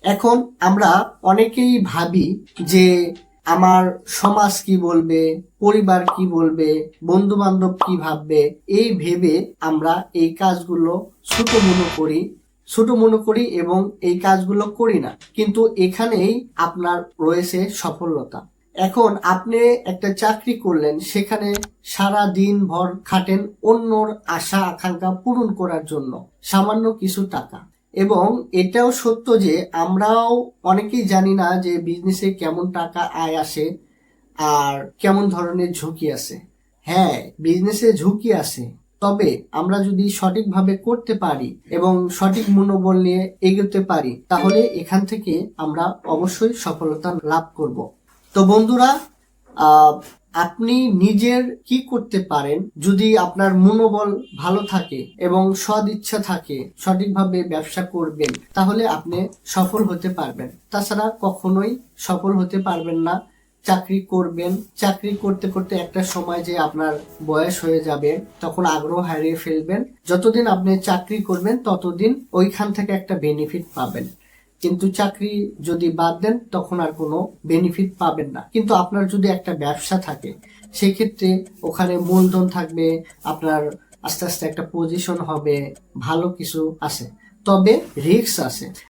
এখন আমরা অনেকেই ভাবি যে আমার সমাজ কি বলবে, পরিবার কি বলবে, বন্ধু বান্ধব কি ভাববে, এই ভেবে আমরা এই কাজগুলো ছোট মনে করি এবং এই কাজগুলো করি না। কিন্তু এখানেই আপনার রয়েছে সফলতা। এখন আপনি একটা চাকরি করলেন, সেখানে সারা দিন ভর খাটেন অন্যর আশা আকাঙ্ক্ষা পূরণ করার জন্য সামান্য কিছু টাকা। এবং এটাও সত্য যে আমরাও অনেকেই জানি না যে বিজনেসে কেমন টাকা আয় আসে আর কেমন ধরনের ঝুঁকি আছে। হ্যাঁ, বিজনেসে ঝুঁকি আছে, তবে আমরা যদি সঠিকভাবে করতে পারি এবং সঠিক মনোবল নিয়ে এগোতে পারি, তাহলে এখান থেকে আমরা অবশ্যই সফলতা লাভ করব। তো বন্ধুরা, আহ, আপনি নিজের কি করতে পারেন যদি আপনার মনোবল ভালো থাকে এবং সদ ইচ্ছা থাকে সঠিকভাবে ব্যবসা করবেন, তাহলে আপনি সফল হতে পারবেন। তাছাড়া কখনোই সফল হতে পারবেন না। চাকরি করবেন, চাকরি করতে করতে একটা সময় যে আপনার বয়স হয়ে যাবে, তখন আগ্রহ হারিয়ে ফেলবেন। যতদিন আপনি চাকরি করবেন ততদিন ওইখান থেকে একটা বেনিফিট পাবেন, কিন্তু চাকরি যদি বাদ দেন তখন আর কোনো বেনিফিট পাবেন না। কিন্তু আপনার যদি একটা ব্যবসা থাকে, সেক্ষেত্রে ওখানে মূলধন থাকবে, আপনার আস্তে আস্তে একটা পজিশন হবে, ভালো কিছু আছে, তবে রিস্ক আছে।